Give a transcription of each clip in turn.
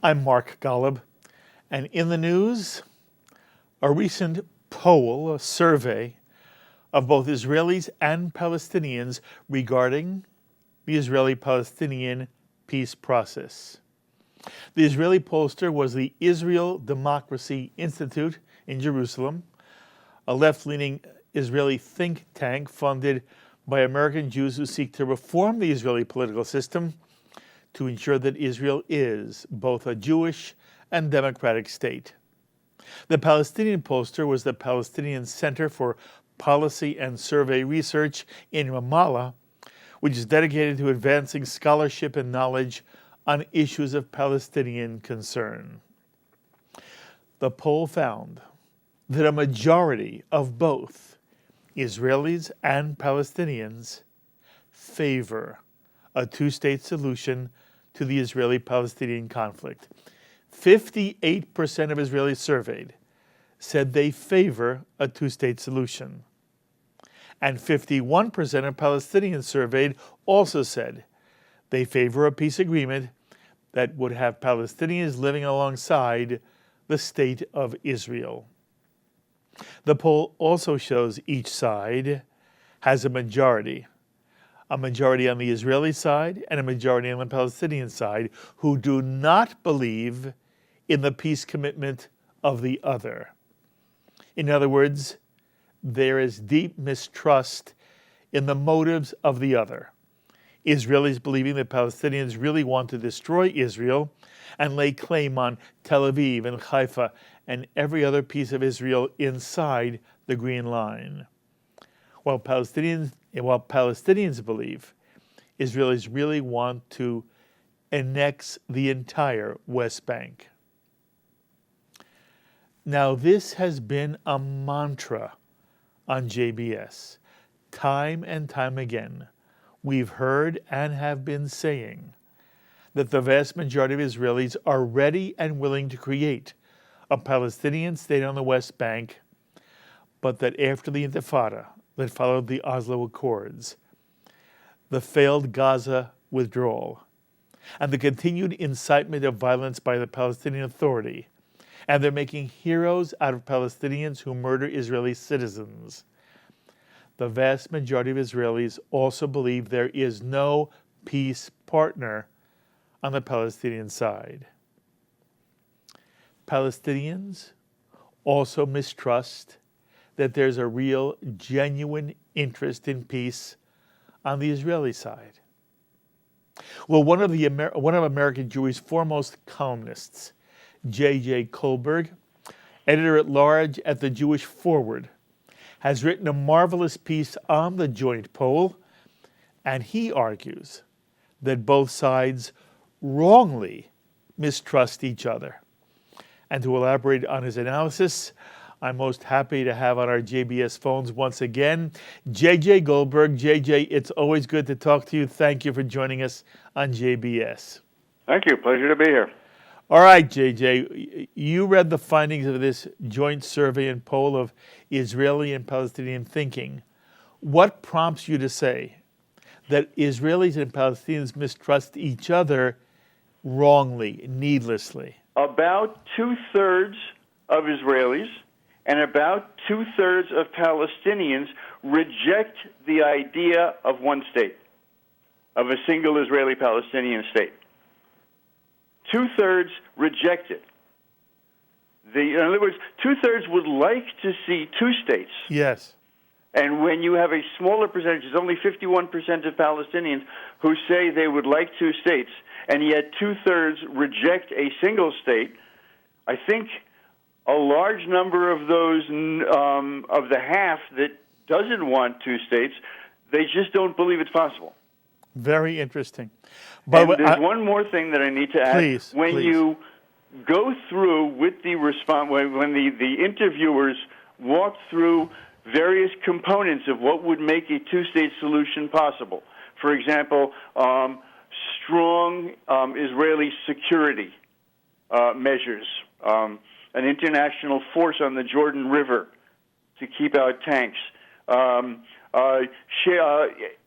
I'm Mark Golub, and in the news, a recent poll, a survey of both Israelis and Palestinians regarding the Israeli-Palestinian peace process. The Israeli pollster was the Israel Democracy Institute in Jerusalem, a left-leaning Israeli think tank funded by American Jews who seek to reform the Israeli political system to ensure that Israel is both a Jewish and democratic state. The Palestinian pollster was the Palestinian Center for Policy and Survey Research in Ramallah, which is dedicated to advancing scholarship and knowledge on issues of Palestinian concern. The poll found that a majority of both Israelis and Palestinians favor a two-state solution to the Israeli-Palestinian conflict. 58% of Israelis surveyed said they favor a two-state solution. And 51% of Palestinians surveyed also said they favor a peace agreement that would have Palestinians living alongside the State of Israel. The poll also shows each side has a majority on the Israeli side and a majority on the Palestinian side who do not believe in the peace commitment of the other. In other words, there is deep mistrust in the motives of the other. Israelis believing that Palestinians really want to destroy Israel and lay claim on Tel Aviv and Haifa and every other piece of Israel inside the Green Line. While Palestinians believe Israelis really want to annex the entire West Bank. Now, this has been a mantra on JBS. Time and time again, we've heard and have been saying that the vast majority of Israelis are ready and willing to create a Palestinian state on the West Bank, but that after the Intifada that followed the Oslo Accords, the failed Gaza withdrawal, and the continued incitement of violence by the Palestinian Authority, and they're making heroes out of Palestinians who murder Israeli citizens. The vast majority of Israelis also believe there is no peace partner on the Palestinian side. Palestinians also mistrust that there's a real, genuine interest in peace on the Israeli side. Well, one of American Jewry's foremost columnists, J.J. Goldberg, editor-at-large at the Jewish Forward, has written a marvelous piece on the joint poll, and he argues that both sides wrongly mistrust each other. And to elaborate on his analysis, I'm most happy to have on our JBS phones once again, J.J. Goldberg. J.J., it's always good to talk to you. Thank you for joining us on JBS. Thank you. Pleasure to be here. All right, J.J., you read the findings of this joint survey and poll of Israeli and Palestinian thinking. What prompts you to say that Israelis and Palestinians mistrust each other wrongly, needlessly? About two-thirds of Israelis and about two-thirds of Palestinians reject the idea of one state, of a single Israeli-Palestinian state. Two-thirds reject it. In other words, two-thirds would like to see two states. Yes. And when you have a smaller percentage, it's only 51% of Palestinians who say they would like two states, and yet two-thirds reject a single state, I think a large number of those, of the half that doesn't want two states, they just don't believe it's possible. Very interesting. But there's one more thing that I need to add. Please, when you go through with the response, when the interviewers walk through various components of what would make a two-state solution possible, for example, strong Israeli security measures, an international force on the Jordan River to keep out tanks,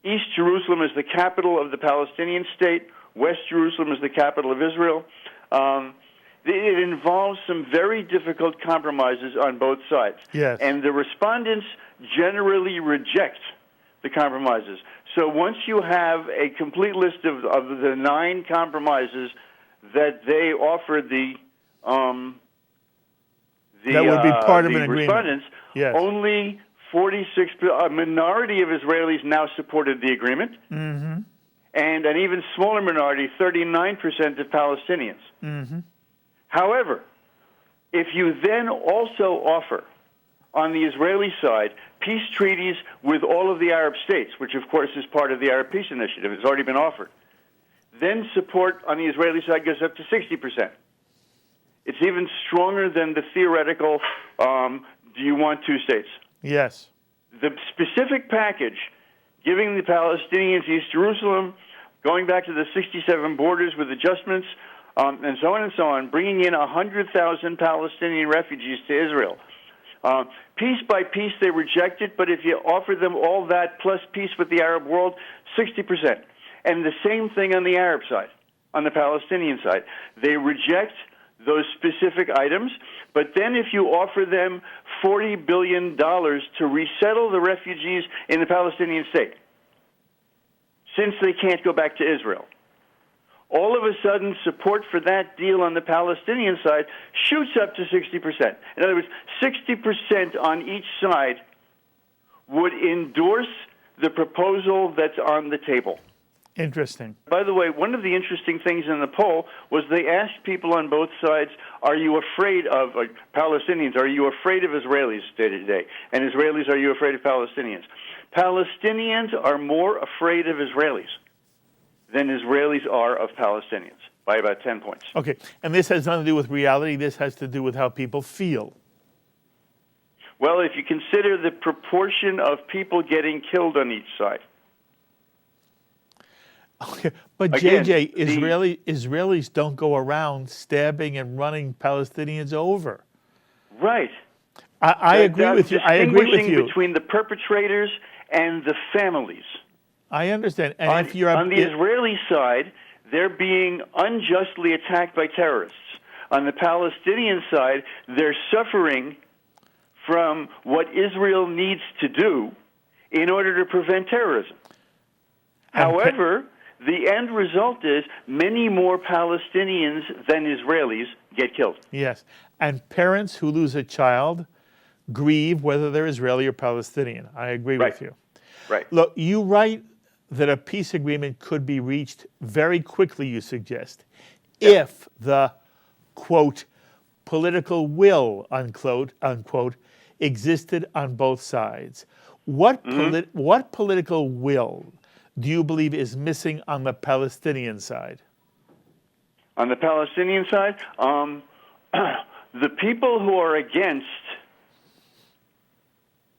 East Jerusalem is the capital of the Palestinian state. West Jerusalem is the capital of Israel. It involves some very difficult compromises on both sides. Yes. And the respondents generally reject the compromises. So once you have a complete list of the 9 compromises that they offered that would be part of an agreement. Respondents, yes. only 46, a minority of Israelis now supported the agreement, mm-hmm. and an even smaller minority, 39% of Palestinians. Mm-hmm. However, if you then also offer, on the Israeli side, peace treaties with all of the Arab states, which of course is part of the Arab Peace Initiative, it's already been offered, then support on the Israeli side goes up to 60%. It's even stronger than the theoretical, do you want 2 states? Yes. The specific package giving the Palestinians East Jerusalem, going back to the 67 borders with adjustments, and so on, bringing in 100,000 Palestinian refugees to Israel. Piece by piece, they reject it, but if you offer them all that plus peace with the Arab world, 60%. And the same thing on the Arab side, on the Palestinian side. They reject those specific items, but then if you offer them $40 billion to resettle the refugees in the Palestinian state, since they can't go back to Israel, all of a sudden support for that deal on the Palestinian side shoots up to 60%. In other words, 60% on each side would endorse the proposal that's on the table. Interesting. By the way, one of the interesting things in the poll was they asked people on both sides, are you afraid of, Palestinians, are you afraid of Israelis day to day? And Israelis, are you afraid of Palestinians? Palestinians are more afraid of Israelis than Israelis are of Palestinians, by about 10 points. Okay, and this has nothing to do with reality. This has to do with how people feel. Well, if you consider the proportion of people getting killed on each side. Okay, but Again, JJ, Israelis don't go around stabbing and running Palestinians over. Right. I agree with you. I agree with you. Between the perpetrators and the families. I understand. And on, if you're on the Israeli side, they're being unjustly attacked by terrorists. On the Palestinian side, they're suffering from what Israel needs to do in order to prevent terrorism. However, the end result is many more Palestinians than Israelis get killed. Yes. And parents who lose a child grieve whether they're Israeli or Palestinian. I agree with you. Right. Look, you write that a peace agreement could be reached very quickly, you suggest, if the, quote, political will, unquote, existed on both sides. What political will do you believe is missing on the Palestinian side? On the Palestinian side, the people who are against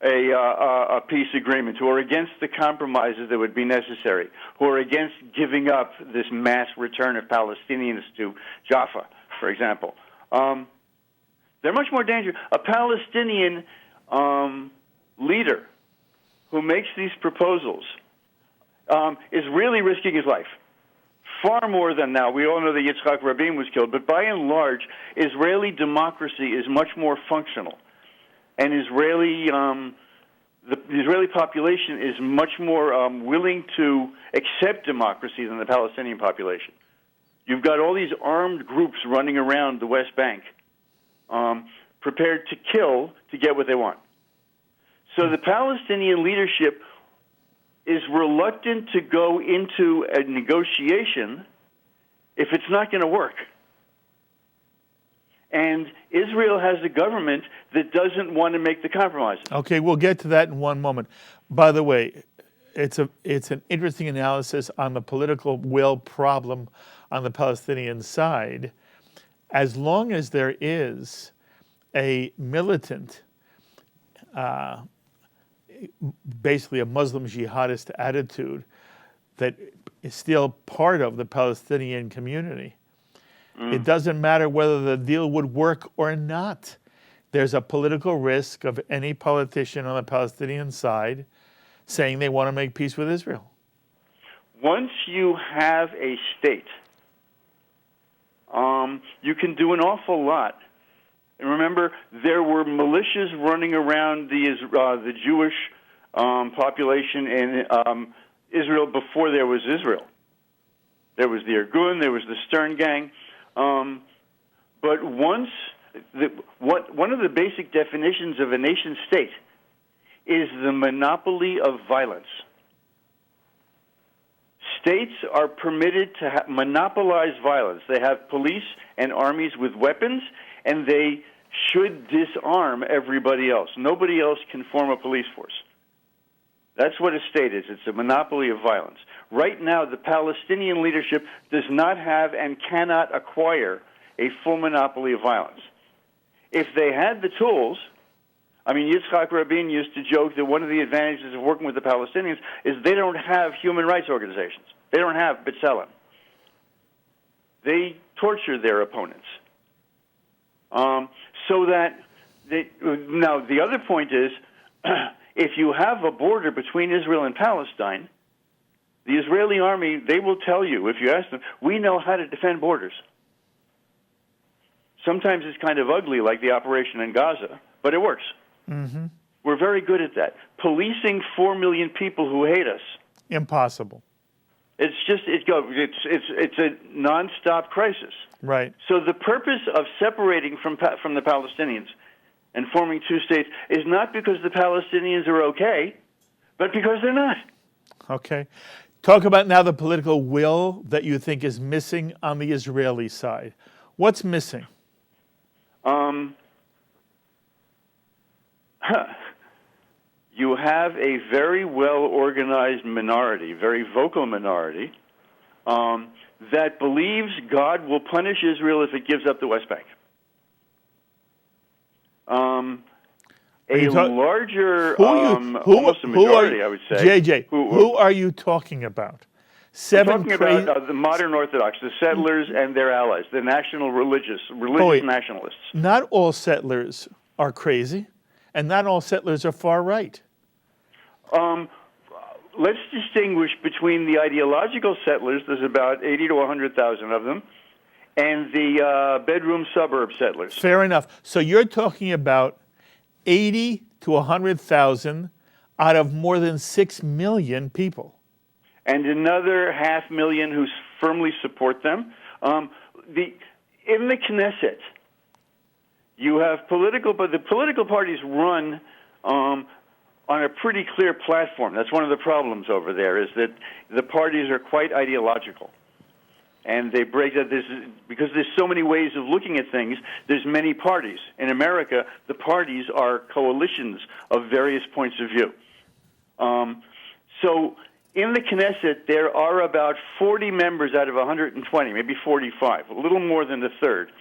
a peace agreement, who are against the compromises that would be necessary, who are against giving up this mass return of Palestinians to Jaffa, for example, they're much more dangerous. A Palestinian leader who makes these proposals is really risking his life, far more than now. We all know that Yitzhak Rabin was killed, but by and large, Israeli democracy is much more functional. And the Israeli population is much more willing to accept democracy than the Palestinian population. You've got all these armed groups running around the West Bank, prepared to kill to get what they want. So the Palestinian leadership is reluctant to go into a negotiation if it's not going to work. And Israel has a government that doesn't want to make the compromises. Okay, we'll get to that in one moment. By the way, it's an interesting analysis on the political will problem on the Palestinian side. As long as there is a militant, basically a Muslim jihadist attitude that is still part of the Palestinian community, it doesn't matter whether the deal would work or not. There's a political risk of any politician on the Palestinian side saying they want to make peace with Israel. Once you have a state You can do an awful lot. And remember, there were militias running around the Jewish population in Israel before there was Israel. There was the Irgun, there was the Stern Gang. But one of the basic definitions of a nation state is the monopoly of violence. States are permitted to monopolize violence. They have police and armies with weapons, and they should disarm everybody else. Nobody else can form a police force. That's what a state is. It's a monopoly of violence. Right now, the Palestinian leadership does not have and cannot acquire a full monopoly of violence. If they had the tools, I mean, Yitzhak Rabin used to joke that one of the advantages of working with the Palestinians is they don't have human rights organizations. They don't have B'Tselem. They torture their opponents. Now, the other point is, if you have a border between Israel and Palestine, the Israeli army, they will tell you, if you ask them, we know how to defend borders. Sometimes it's kind of ugly, like the operation in Gaza, but it works. Mm-hmm. We're very good at that. Policing 4 million people who hate us. Impossible. It's a nonstop crisis. Right. So the purpose of separating from the Palestinians and forming two states is not because the Palestinians are okay, but because they're not. Okay. Talk about now the political will that you think is missing on the Israeli side. What's missing? You have a very well-organized minority, very vocal minority, that believes God will punish Israel if it gives up the West Bank. Larger, almost a majority, I would say. JJ, who are you talking about? I'm talking about the modern Orthodox, the settlers and their allies, the religious nationalists. Not all settlers are crazy, and not all settlers are far right. Let's distinguish between the ideological settlers, there's about 80 to 100,000 of them, and the bedroom suburb settlers. Fair enough. So you're talking about 80 to 100,000 out of more than 6 million people. And another 500,000 who firmly support them. In the Knesset, you have but the political parties run on a pretty clear platform. That's one of the problems over there, is that the parties are quite ideological. And they break that because there's so many ways of looking at things. There's many parties. In America, the parties are coalitions of various points of view. So in the Knesset, there are about 40 members out of 120, maybe 45, a little more than a third,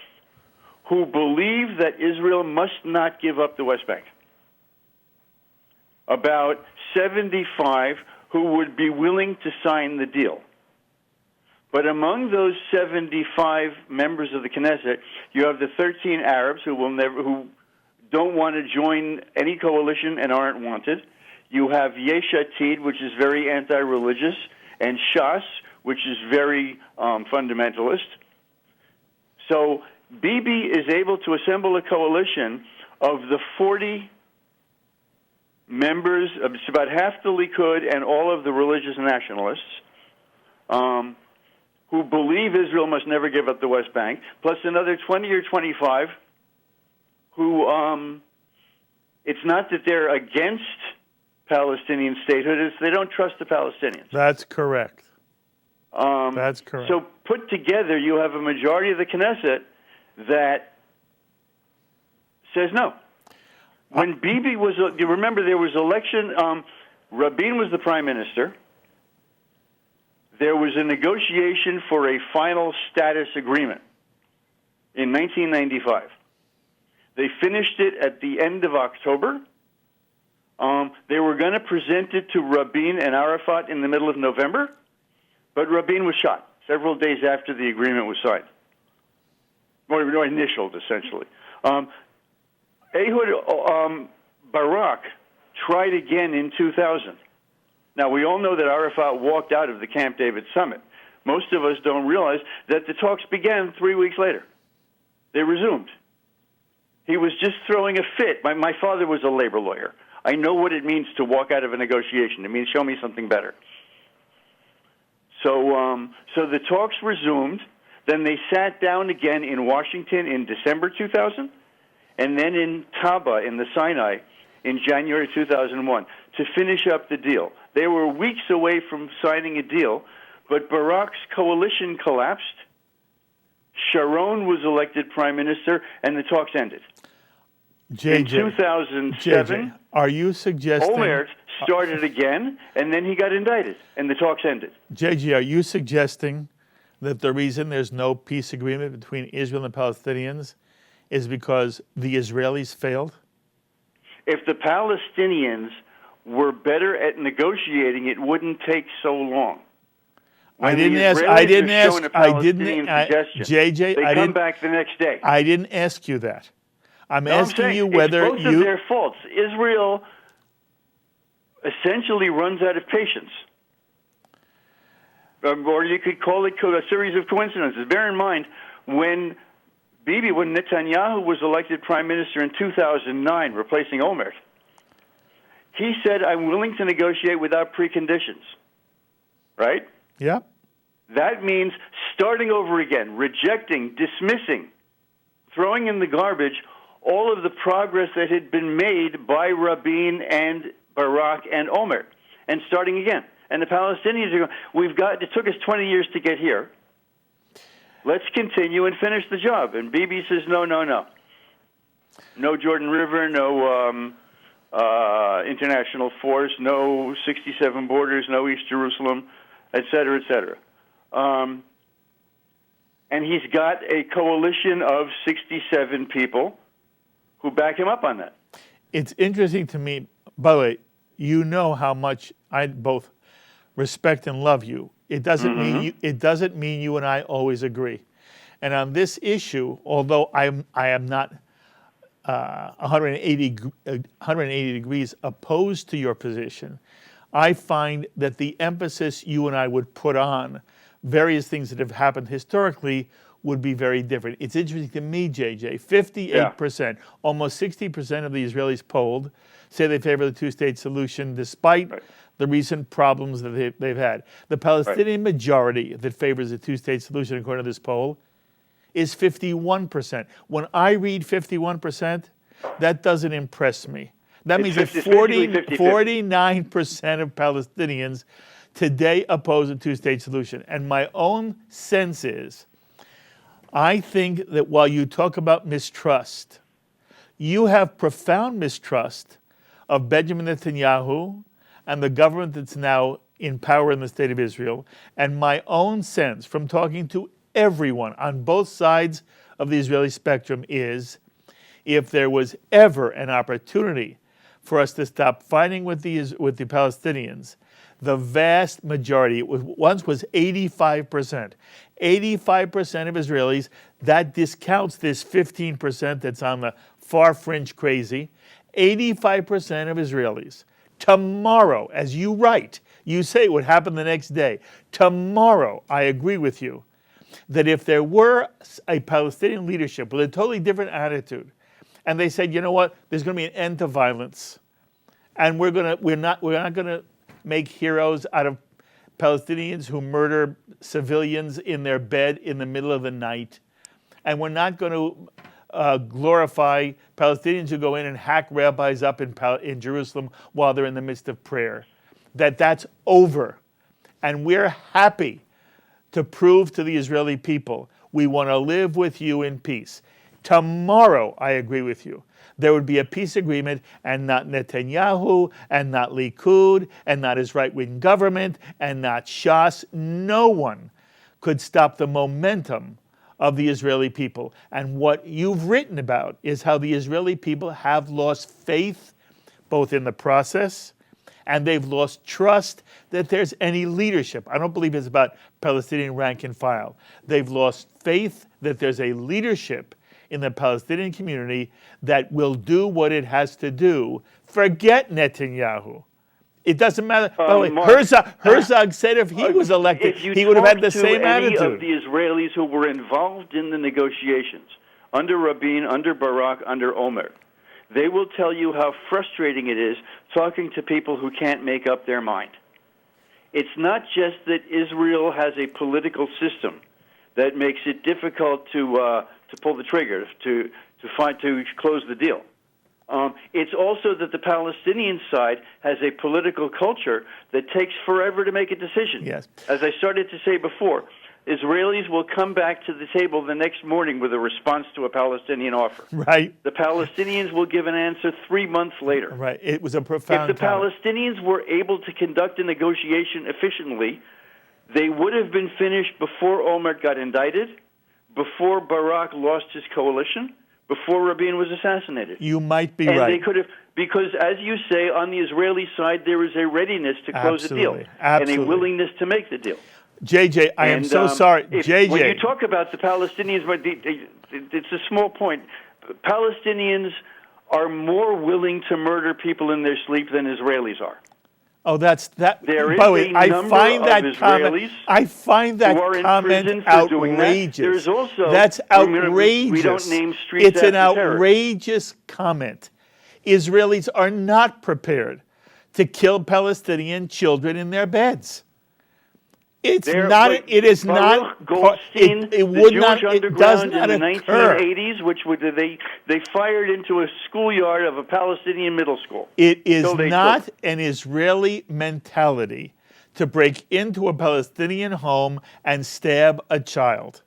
who believe that Israel must not give up the West Bank. About 75 who would be willing to sign the deal. But among those 75 members of the Knesset, you have the 13 Arabs who don't want to join any coalition and aren't wanted. You have Yesh Atid, which is very anti-religious, and Shas, which is very fundamentalist. So Bibi is able to assemble a coalition of the 40 members, it's about half the Likud and all of the religious nationalists, who believe Israel must never give up the West Bank, plus another 20 or 25 who, it's not that they're against Palestinian statehood, it's they don't trust the Palestinians. That's correct. That's correct. So put together, you have a majority of the Knesset that says no. When Bibi was, you remember there was election, Rabin was the prime minister. There was a negotiation for a final status agreement in 1995. They finished it at the end of October. They were going to present it to Rabin and Arafat in the middle of November, but Rabin was shot several days after the agreement was signed, or initialed, essentially. Ehud Barak tried again in 2000. Now, we all know that Arafat walked out of the Camp David summit, most of us don't realize that the talks began 3 weeks later. They resumed. He was just throwing a fit. My father was a labor lawyer. I know what it means to walk out of a negotiation. It means show me something better. So the talks resumed. Then they sat down again in Washington in December 2000, and then in Taba in the Sinai in January 2001 to finish up the deal. They were weeks away from signing a deal, but Barak's coalition collapsed. Sharon was elected prime minister, and the talks ended. In 2007, JJ, are you suggesting... Olmert started again, and then he got indicted, and the talks ended. JJ, are you suggesting that the reason there's no peace agreement between Israel and the Palestinians is because the Israelis failed? If the Palestinians were better at negotiating, it wouldn't take so long. JJ, they come back the next day. I didn't ask you that. I'm asking you whether it's both of their faults. Israel essentially runs out of patience. Or you could call it a series of coincidences. Bear in mind, when Netanyahu was elected prime minister in 2009, replacing Olmert, he said, I'm willing to negotiate without preconditions. Right? Yeah. That means starting over again, rejecting, dismissing, throwing in the garbage all of the progress that had been made by Rabin and Barak and Olmert, and starting again. And the Palestinians are going, it took us 20 years to get here. Let's continue and finish the job. And Bibi says, no. No Jordan River, no international force, no 67 borders, no East Jerusalem, et cetera, et cetera. And he's got a coalition of 67 people who back him up on that. It's interesting to me, by the way, you know how much I both respect and love you. It doesn't mean you and I always agree. And on this issue, although I am not 180 degrees opposed to your position, I find that the emphasis you and I would put on various things that have happened historically would be very different. It's interesting to me, JJ, 58%, almost 60% of the Israelis polled say they favor the two-state solution despite the recent problems that they've had. The Palestinian majority that favors the two-state solution, according to this poll, is 51%. When I read 51%, that doesn't impress me. That means that 49% of Palestinians today oppose a two-state solution. And my own sense is, I think that while you talk about mistrust, you have profound mistrust of Benjamin Netanyahu and the government that's now in power in the state of Israel. And my own sense from talking to everyone on both sides of the Israeli spectrum is, if there was ever an opportunity for us to stop fighting with the Palestinians, the vast majority, once was 85%. 85% of Israelis, that discounts this 15% that's on the far fringe crazy. 85% of Israelis, tomorrow, as you write, you say it would happen the next day. Tomorrow, I agree with you, that if there were a Palestinian leadership with a totally different attitude, and they said, you know what, there's going to be an end to violence, and we're not going to make heroes out of Palestinians who murder civilians in their bed in the middle of the night, and we're not going to glorify Palestinians who go in and hack rabbis up in Jerusalem while they're in the midst of prayer. That's over, and we're happy to prove to the Israeli people we want to live with you in peace. Tomorrow, I agree with you, there would be a peace agreement, and not Netanyahu, and not Likud, and not his right-wing government, and not Shas. No one could stop the momentum of the Israeli people. And what you've written about is how the Israeli people have lost faith both in the process, and they've lost trust that there's any leadership. I don't believe it's about Palestinian rank and file. They've lost faith that there's a leadership in the Palestinian community that will do what it has to do. Forget Netanyahu. It doesn't matter. By the way, Mark, Herzog said if he was elected, he would have had the same any attitude. of the Israelis who were involved in the negotiations, under Rabin, under Barak, under Omer, they will tell you how frustrating it is talking to people who can't make up their mind. It's not just that Israel has a political system that makes it difficult to pull the trigger, to close the deal. It's also that the Palestinian side has a political culture that takes forever to make a decision. Yes. As I started to say before, Israelis will come back to the table the next morning with a response to a Palestinian offer. Right. The Palestinians will give an answer 3 months later. Right. It was a profound If the comment. Palestinians were able to conduct a negotiation efficiently, they would have been finished before Omer got indicted, before Barak lost his coalition, before Rabin was assassinated. You might be and right. They could have, because as you say, on the Israeli side, there is a readiness to close the deal and a willingness to make the deal. JJ, I am so sorry. JJ. When you talk about the Palestinians, it's a small point. Palestinians are more willing to murder people in their sleep than Israelis are. Oh, that's that. There is by the way, a I number find of that Israelis I find that who are in comment prison for doing that. outrageous. There's also That's outrageous. We don't name streets It's an after terrorists. outrageous comment. Israelis are not prepared to kill Palestinian children in their beds. It is not. Goldstein, It would the not. Jewish It does underground not in the occur. 1980s, which they fired into a schoolyard of a Palestinian middle school. It is not an Israeli mentality to break into a Palestinian home and stab a child.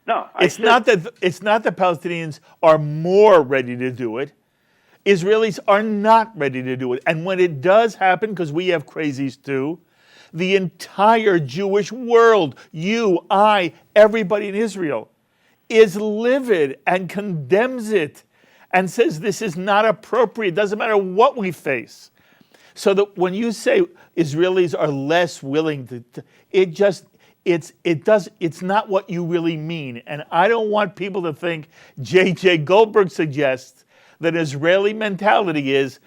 No, it's not that Palestinians are more ready to do it. Israelis are not ready to do it. And when it does happen, because we have crazies too, the entire Jewish world, you, I, everybody in Israel, is livid and condemns it and says this is not appropriate. It doesn't matter what we face. So that when you say Israelis are less willing it's not what you really mean. And I don't want people to think J.J. Goldberg suggests that Israeli mentality is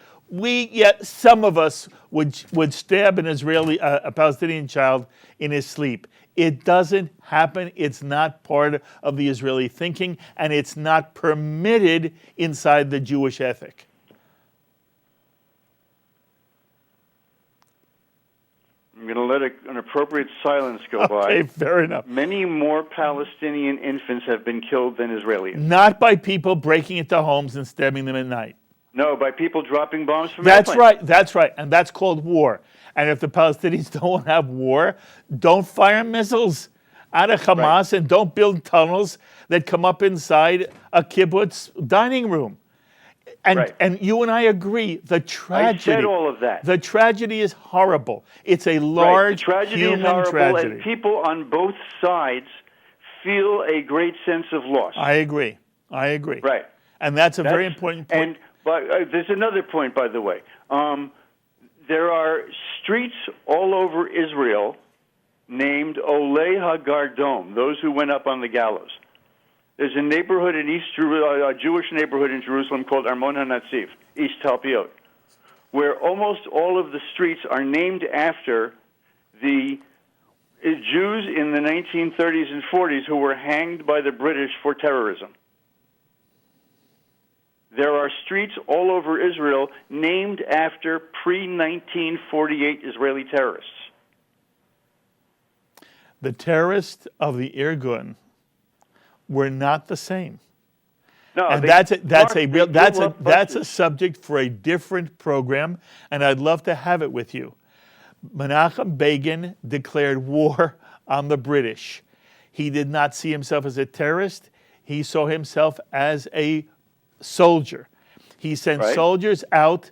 some of us would stab a Palestinian child in his sleep. It doesn't happen. It's not part of the Israeli thinking, and it's not permitted inside the Jewish ethic. I'm going to let an appropriate silence go by. Okay, fair enough. Many more Palestinian infants have been killed than Israelis. Not by people breaking into homes and stabbing them at night. No, by people dropping bombs from That's airplanes. That's right. And that's called war. And if the Palestinians don't want to have war, don't fire missiles out of Hamas and don't build tunnels that come up inside a kibbutz dining room. And you and I agree, the tragedy. I said all of that. The tragedy is horrible. It's a large human tragedy. And people on both sides feel a great sense of loss. I agree. Right. And that's a very important point. But there's another point, by the way. There are streets all over Israel named Olei HaGardom, those who went up on the gallows. There's a neighborhood in a Jewish neighborhood in Jerusalem called Armon HaNatziv, East Talpiot, where almost all of the streets are named after the Jews in the 1930s and 40s who were hanged by the British for terrorism. There are streets all over Israel named after pre-1948 Israeli terrorists. The terrorists of the Irgun were not the same. No, and that's a subject for a different program, and I'd love to have it with you. Menachem Begin declared war on the British. He did not see himself as a terrorist. He saw himself as a soldier. He sent soldiers out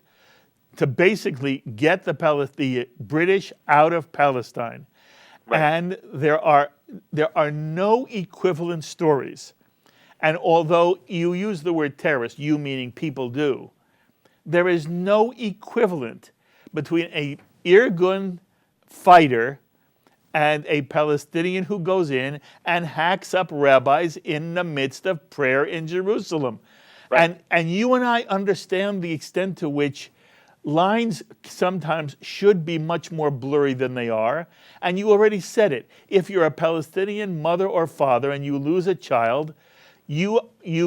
to basically get the British out of Palestine. Right. And there are no equivalent stories. And although you use the word terrorist, you meaning people do, there is no equivalent between a Irgun fighter and a Palestinian who goes in and hacks up rabbis in the midst of prayer in Jerusalem. Right. And you and I understand the extent to which lines sometimes should be much more blurry than they are. And you already said it. If you're a Palestinian mother or father and you lose a child, you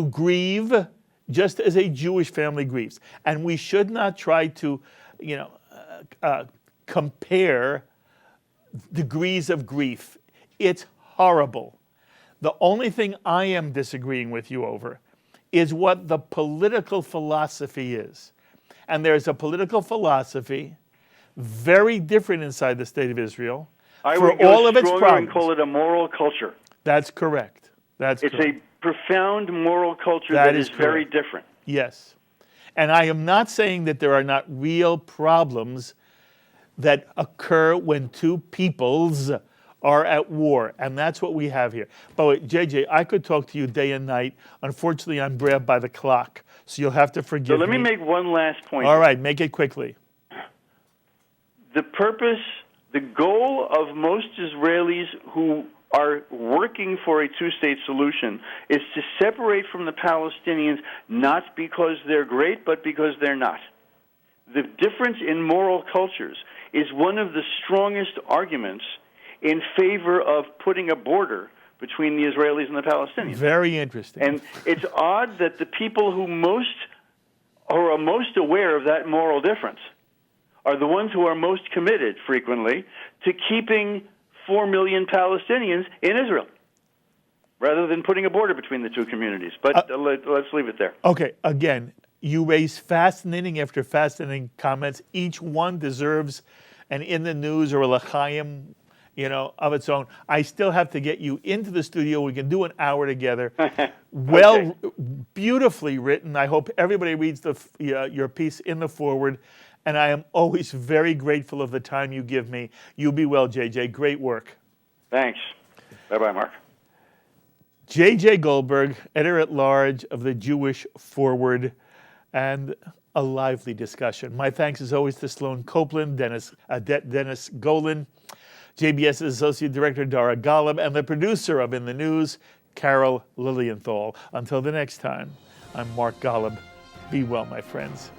grieve just as a Jewish family grieves. And we should not try to, compare degrees of grief. It's horrible. The only thing I am disagreeing with you over is what the political philosophy is. And there's a political philosophy very different inside the state of Israel I for would go all of its stronger problems. and call it a moral culture. That's correct. It's correct. a profound moral culture That that is is very correct. different. Yes. And I am not saying that there are not real problems that occur when two peoples are at war. And that's what we have here. But JJ, I could talk to you day and night. Unfortunately, I'm grabbed by the clock. So you'll have to forgive So let me make one last point. All right, make it quickly. The purpose, the goal of most Israelis who are working for a two-state solution is to separate from the Palestinians, not because they're great, but because they're not. The difference in moral cultures is one of the strongest arguments in favor of putting a border between the Israelis and the Palestinians. Very interesting. And it's odd that the people who are most aware of that moral difference are the ones who are most committed, frequently, to keeping 4 million Palestinians in Israel, rather than putting a border between the two communities. But let's leave it there. Okay, again, you raise fascinating after fascinating comments. Each one deserves an In the News or a L'chaim, of its own. I still have to get you into the studio. We can do an hour together. Okay. Beautifully written. I hope everybody reads your piece in the forward. And I am always very grateful of the time you give me. You be well, JJ. Great work. Thanks. Bye-bye, Mark. JJ Goldberg, editor-at-large of the Jewish Forward, and a lively discussion. My thanks, as always, to Sloan Copeland, Dennis Golan, JBS's Associate Director, Dara Golub, and the producer of In the News, Carol Lilienthal. Until the next time, I'm Mark Golub. Be well, my friends.